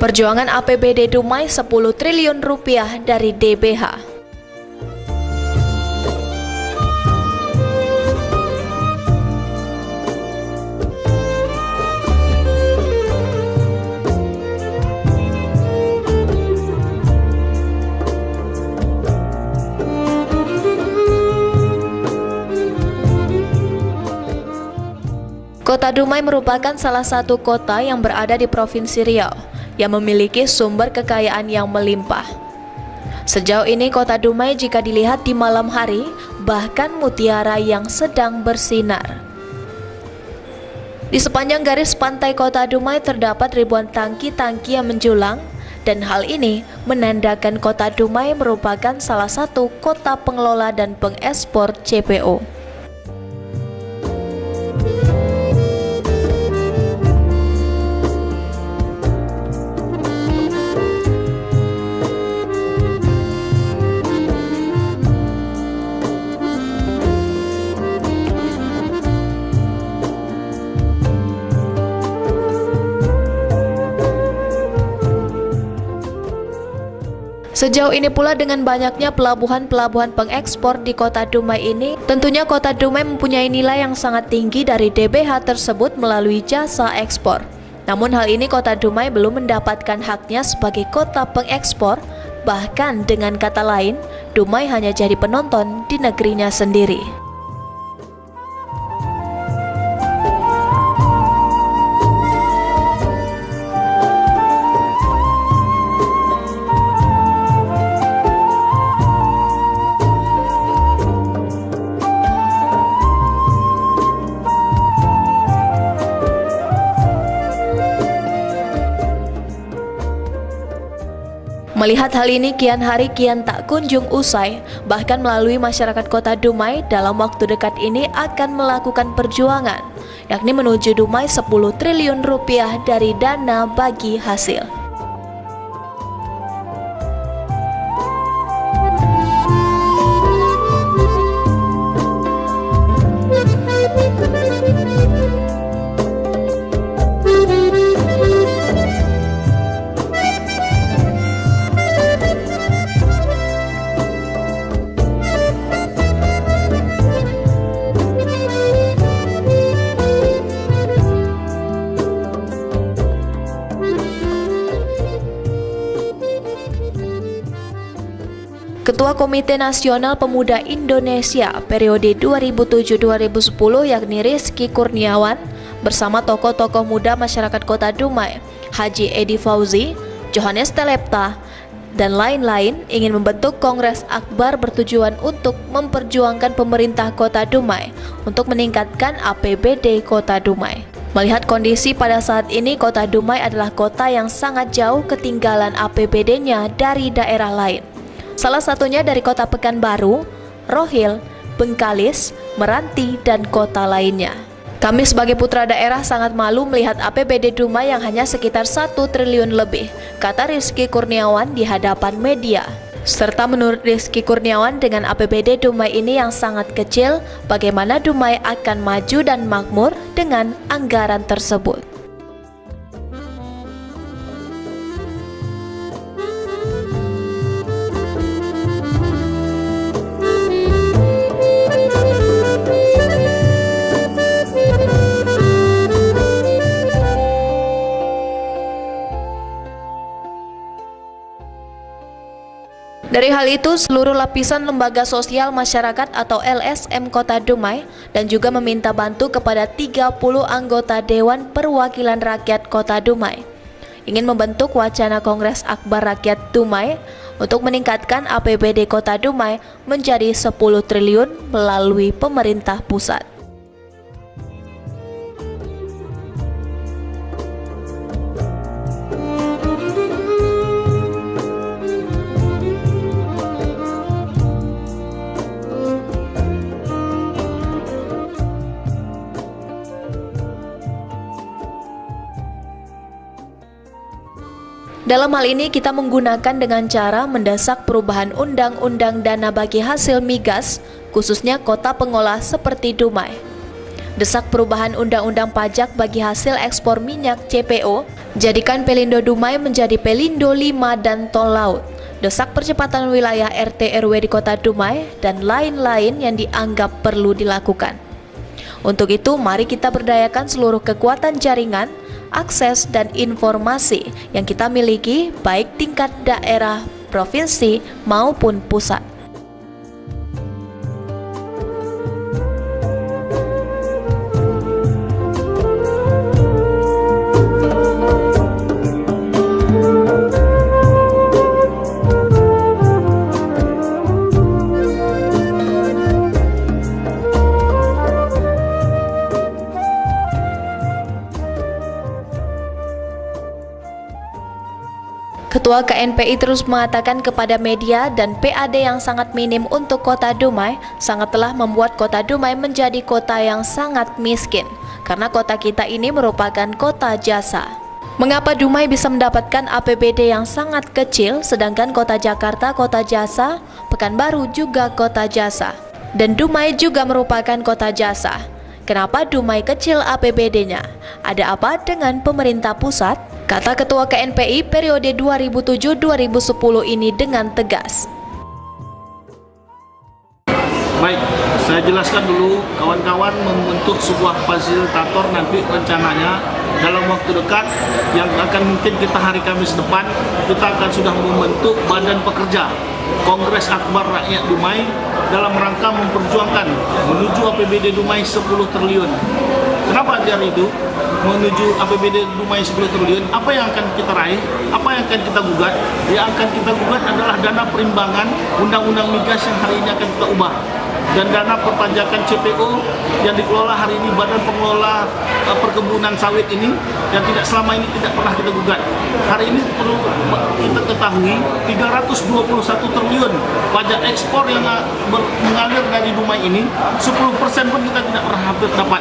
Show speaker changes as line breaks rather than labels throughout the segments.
Perjuangan APBD Dumai 10 triliun rupiah dari DBH. Kota Dumai merupakan salah satu kota yang berada di Provinsi Riau yang memiliki sumber kekayaan yang melimpah. Sejauh ini Kota Dumai jika dilihat di malam hari bahkan mutiara yang sedang bersinar. Di sepanjang garis pantai Kota Dumai terdapat ribuan tangki-tangki yang menjulang, dan hal ini menandakan Kota Dumai merupakan salah satu kota pengelola dan pengekspor CPO. Sejauh ini pula dengan banyaknya pelabuhan-pelabuhan pengekspor di Kota Dumai ini, tentunya Kota Dumai mempunyai nilai yang sangat tinggi dari DBH tersebut melalui jasa ekspor. Namun hal ini Kota Dumai belum mendapatkan haknya sebagai kota pengekspor, bahkan dengan kata lain, Dumai hanya jadi penonton di negerinya sendiri. Melihat hal ini kian hari kian tak kunjung usai, bahkan melalui masyarakat Kota Dumai dalam waktu dekat ini akan melakukan perjuangan, yakni menuju Dumai 10 triliun rupiah dari dana bagi hasil. Ketua Komite Nasional Pemuda Indonesia periode 2007-2010 yakni Rizky Kurniawan bersama tokoh-tokoh muda masyarakat Kota Dumai, Haji Edi Fauzi, Johannes Telepta, dan lain-lain ingin membentuk Kongres Akbar bertujuan untuk memperjuangkan pemerintah Kota Dumai untuk meningkatkan APBD Kota Dumai. Melihat kondisi pada saat ini, Kota Dumai adalah kota yang sangat jauh ketinggalan APBD-nya dari daerah lain. Salah satunya dari Kota Pekanbaru, Rohil, Bengkalis, Meranti, dan kota lainnya. Kami sebagai putra daerah sangat malu melihat APBD Dumai yang hanya sekitar 1 triliun lebih, kata Rizky Kurniawan di hadapan media. Serta menurut Rizky Kurniawan, dengan APBD Dumai ini yang sangat kecil, bagaimana Dumai akan maju dan makmur dengan anggaran tersebut. Dari hal itu, seluruh lapisan lembaga sosial masyarakat atau LSM Kota Dumai dan juga meminta bantu kepada 30 anggota Dewan Perwakilan Rakyat Kota Dumai ingin membentuk wacana Kongres Akbar Rakyat Dumai untuk meningkatkan APBD Kota Dumai menjadi 10 triliun melalui pemerintah pusat. Dalam hal ini kita menggunakan dengan cara mendesak perubahan Undang-Undang Dana Bagi Hasil Migas, khususnya kota pengolah seperti Dumai. Desak perubahan Undang-Undang Pajak Bagi Hasil Ekspor Minyak CPO Jadikan Pelindo Dumai menjadi Pelindo 5 dan tol laut. Desak percepatan wilayah RT RW di Kota Dumai dan lain-lain yang dianggap perlu dilakukan. Untuk itu, mari kita berdayakan seluruh kekuatan jaringan, akses, dan informasi yang kita miliki, baik tingkat daerah, provinsi, maupun pusat. Ketua KNPI terus mengatakan kepada media dan PAD yang sangat minim untuk Kota Dumai sangatlah membuat Kota Dumai menjadi kota yang sangat miskin karena kota kita ini merupakan kota jasa. Mengapa Dumai bisa mendapatkan APBD yang sangat kecil sedangkan Kota Jakarta kota jasa, Pekanbaru juga kota jasa, dan Dumai juga merupakan kota jasa. Kenapa Dumai kecil APBD-nya? Ada apa dengan pemerintah pusat? Kata Ketua KNPI periode 2007-2010 ini dengan tegas.
Baik, saya jelaskan dulu, kawan-kawan membentuk sebuah fasilitator nanti rencananya dalam waktu dekat yang akan mungkin kita hari Kamis depan, kita akan sudah membentuk badan pekerja Kongres Akbar Rakyat Dumai dalam rangka memperjuangkan menuju APBD Dumai 10 triliun. Kenapa dia itu? Menuju APBD Dumai 10 triliun, apa yang akan kita raih, apa yang akan kita gugat? Yang akan kita gugat adalah dana perimbangan Undang-Undang Migas yang hari ini akan kita ubah, dan dana perpajakan CPO yang dikelola hari ini Badan Pengelola Perkebunan Sawit ini yang tidak selama ini tidak pernah kita gugat. Hari ini perlu kita ketahui 321 triliun pajak ekspor yang mengalir dari Dumai ini, 10% pun kita tidak pernah hampir dapat.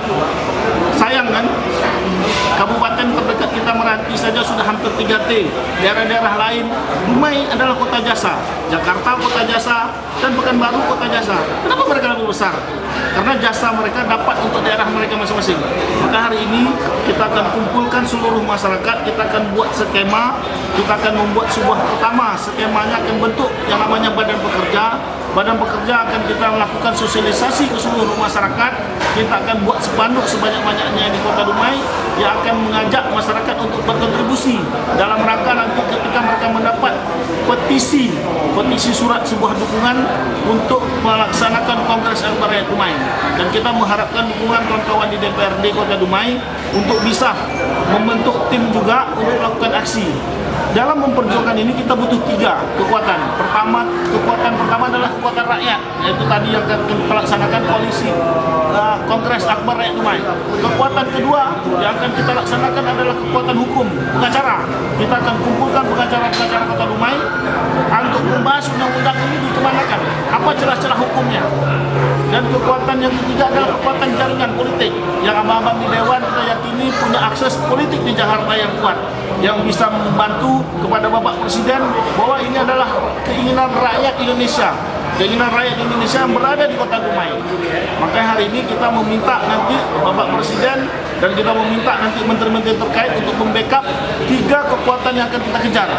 Sayang kan? Kabupaten terdekat kita Meranti saja sudah hampir 3T. Daerah-daerah lain, Dumai adalah kota jasa, Jakarta kota jasa, dan Pekanbaru kota jasa. Kenapa mereka lebih besar? Karena jasa mereka dapat untuk daerah mereka masing-masing. Maka hari ini kita akan kumpulkan seluruh masyarakat, kita akan buat skema, kita akan membuat sebuah pertama, skemanya akan bentuk yang namanya Badan Pekerja. Badan Pekerja akan kita lakukan sosialisasi ke seluruh masyarakat. Kita akan buat spanduk sebanyak-banyaknya di Kota Dumai yang akan mengajak masyarakat untuk berkontribusi dalam rangka nanti ketika mereka mendapat petisi surat sebuah dukungan untuk melaksanakan Kongres Akbar Rakyat Dumai. Dan kita mengharapkan dukungan kawan-kawan di DPRD Kota Dumai untuk bisa membentuk tim juga untuk melakukan aksi. Dalam memperjuangkan ini kita butuh 3 kekuatan. Kekuatan pertama adalah kekuatan rakyat, yaitu tadi yang akan kita laksanakan koalisi Kongres Akbar Rakyat Dumai. Kekuatan kedua yang akan kita laksanakan adalah kekuatan hukum, pengacara. Kita akan kumpulkan pengacara-pengacara Kota Dumai untuk membahas undang-undang ini dikemanakan, apa celah-celah hukumnya. Dan kekuatan yang ketiga adalah kekuatan jaringan politik yang abang-abang di Dewan kita yakini punya akses politik di Jakarta yang kuat, yang bisa membantu kepada Bapak Presiden bahwa ini adalah keinginan rakyat Indonesia. Keinginan rakyat Indonesia yang berada di Kota Dumai. Maka hari ini kita meminta nanti Bapak Presiden dan kita meminta nanti menteri-menteri terkait untuk membackup 3 kekuatan yang akan kita kejar.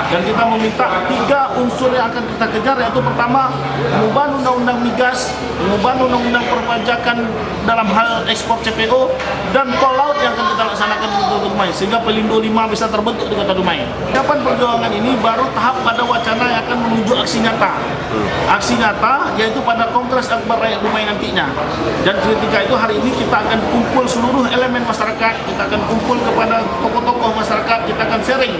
Dan kita meminta 3 unsur yang akan kita kejar, yaitu pertama, mengubah undang-undang migas, mengubah undang-undang perpajakan dalam hal ekspor CPO, dan tol laut yang akan kita laksanakan di Kota Dumai, sehingga Pelindo 5 bisa terbentuk di Kota Dumai. Kapan perjuangan ini baru tahap pada wacana yang akan menuju aksi nyata. Aksi nyata yaitu pada Kongres Akbar Rakyat Dumai nantinya. Dan ketika itu hari ini kita akan kumpul seluruh elemen masyarakat, kita akan kumpul kepada tokoh-tokoh masyarakat, kita akan sharing,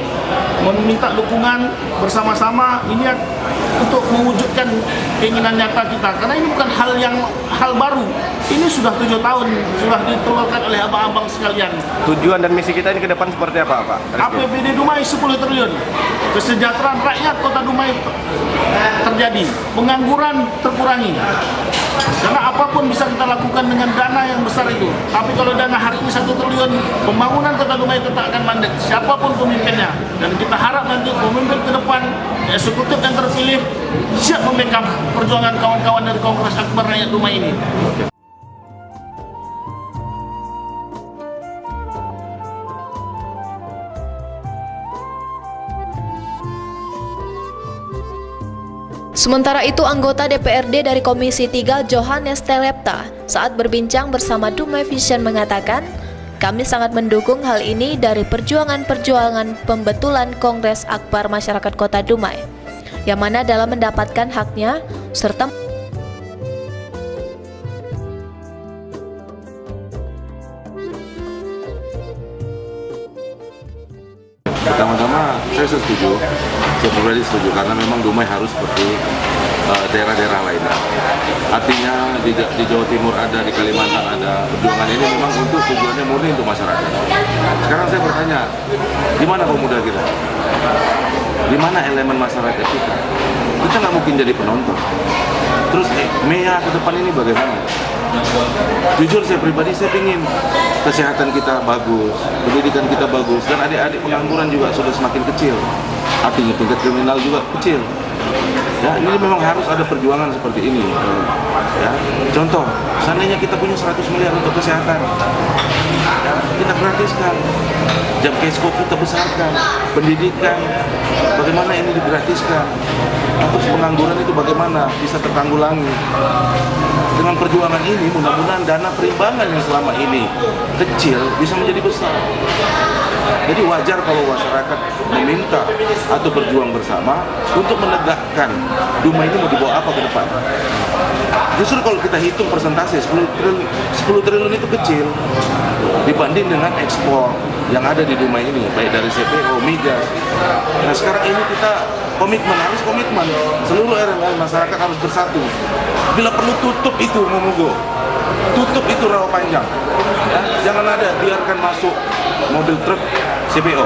meminta dukungan bersama-sama ini untuk mewujudkan keinginan nyata kita. Karena ini bukan hal baru. Ini sudah 7 tahun sudah ditelurkan oleh abang-abang sekalian.
Tujuan dan misi kita ini ke depan seperti apa, Pak?
APBD Dumai 10 triliun. Kesejahteraan rakyat Kota Dumai terjadi. Pengangguran terkurangi. Karena apapun bisa kita lakukan dengan dana yang besar itu. Tapi kalau dana hari ini 1 triliun, pembangunan Kota Dumai tetap akan mandek. Siapapun pemimpinnya. Dan kita harap nanti pemimpin ke depan, eksekutif yang terpilih, siap membackup perjuangan kawan-kawan dari Kongres Akbar Rakyat Dumai ini.
Sementara itu, anggota DPRD dari Komisi 3 Johannes Telepta saat berbincang bersama Dumai Vision mengatakan, kami sangat mendukung hal ini dari perjuangan-perjuangan pembetulan Kongres Akbar Masyarakat Kota Dumai, yang mana dalam mendapatkan haknya serta
Pertama-tama saya setuju, saya pribadi setuju karena memang Dumai harus seperti daerah-daerah lainnya. Artinya di Jawa Timur ada, di Kalimantan ada. Perjuangan ini memang untuk tujuannya murni untuk masyarakat. Sekarang saya bertanya, di mana pemuda kita? Di mana elemen masyarakat kita? Kita nggak mungkin jadi penonton. Terus MEA ke depan ini bagaimana? Jujur saya pribadi, saya ingin kesehatan kita bagus, pendidikan kita bagus, dan adik-adik pengangguran juga sudah semakin kecil. Artinya tingkat kriminal juga kecil. Ya, ini memang harus ada perjuangan seperti ini. Ya, contoh, seandainya kita punya 100 miliar untuk kesehatan, ya, kita gratiskan. Jam kesko kita besarkan, pendidikan, bagaimana ini digratiskan. Terus pengangguran itu bagaimana bisa tertanggulangi. Dengan perjuangan ini, mudah-mudahan dana perimbangan yang selama ini kecil bisa menjadi besar. Jadi wajar kalau masyarakat meminta atau berjuang bersama untuk menegakkan Dumai ini mau dibawa apa ke depan. Justru kalau kita hitung persentase 10 triliun itu kecil dibanding dengan ekspor yang ada di Dumai ini, baik dari CPO, migas. Nah sekarang ini kita harus komitmen. Seluruh elemen masyarakat harus bersatu. Bila perlu tutup itu Momogo, tutup itu Rawa Panjang. Ya, jangan ada biarkan masuk mobil truk CPO.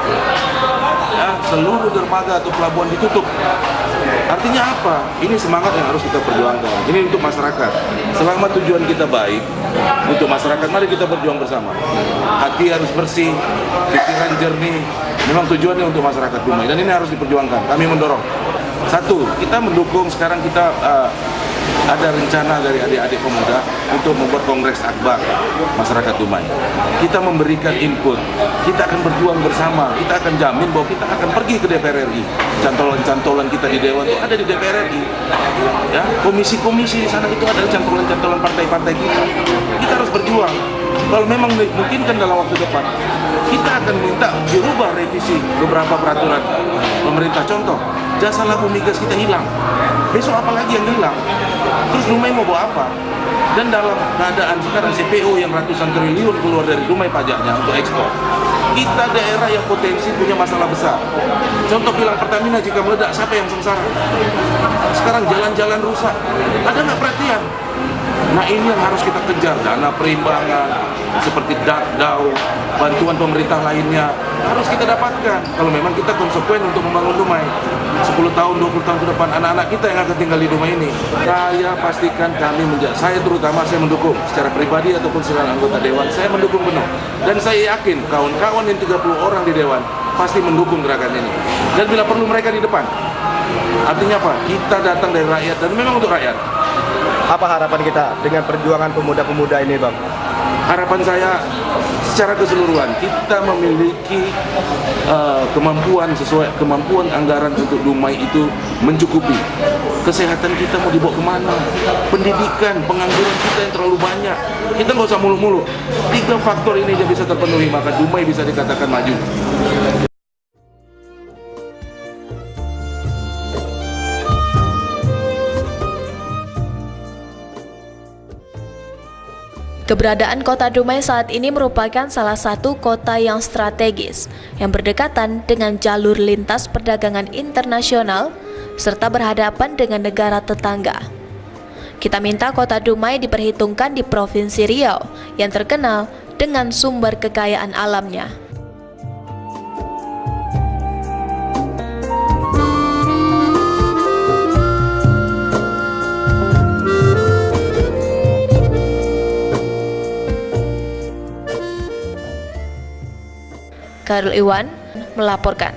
Ya, seluruh dermaga atau pelabuhan ditutup. Artinya apa? Ini semangat yang harus kita perjuangkan. Ini untuk masyarakat. Selama tujuan kita baik untuk masyarakat, mari kita berjuang bersama. Hati harus bersih, pikiran jernih. Memang tujuannya untuk masyarakat Dumai dan ini harus diperjuangkan. Kami mendorong. Satu, kita mendukung sekarang kita ada rencana dari adik-adik pemuda untuk membuat Kongres Akbar Masyarakat Dumai. Kita memberikan input, kita akan berjuang bersama, kita akan jamin bahwa kita akan pergi ke DPR RI. Cantolan-cantolan kita di Dewan itu ada di DPR RI. Ya, komisi-komisi di sana itu ada cantolan-cantolan partai-partai kita. Kita harus berjuang. Kalau memang dimungkinkan dalam waktu depan, kita akan minta dirubah revisi beberapa peraturan pemerintah. Contoh, jasa laku migas kita hilang. Besok apa lagi yang hilang? Terus Dumai mau bawa apa? Dan dalam keadaan sekarang CPO yang ratusan triliun keluar dari Dumai pajaknya untuk ekspor, kita daerah yang potensi punya masalah besar. Contoh kilang Pertamina jika meledak, siapa yang sengsara? Sekarang jalan-jalan rusak, ada nggak perhatian? Nah ini yang harus kita kejar, dana perimbangan seperti DAU, bantuan pemerintah lainnya harus kita dapatkan. Kalau memang kita konsekuen untuk membangun Dumai 10 tahun, 20 tahun ke depan, anak-anak kita yang akan tinggal di Dumai ini, saya pastikan saya terutama saya mendukung secara pribadi ataupun secara anggota Dewan, saya mendukung penuh. Dan saya yakin kawan-kawan yang 30 orang di Dewan pasti mendukung gerakan ini. Dan bila perlu mereka di depan. Artinya apa? Kita datang dari rakyat dan memang untuk rakyat.
Apa harapan kita dengan perjuangan pemuda-pemuda ini, Bang?
Harapan saya secara keseluruhan kita memiliki kemampuan anggaran untuk Dumai itu mencukupi. Kesehatan kita mau dibawa kemana? Pendidikan, pengangguran kita yang terlalu banyak. Kita nggak usah mulu-mulu. 3 faktor ini aja bisa terpenuhi, maka Dumai bisa dikatakan maju.
Keberadaan kota Dumai saat ini merupakan salah satu kota yang strategis, yang berdekatan dengan jalur lintas perdagangan internasional, serta berhadapan dengan negara tetangga. Kita minta kota Dumai diperhitungkan di Provinsi Riau, yang terkenal dengan sumber kekayaan alamnya. Khairul Iwan melaporkan.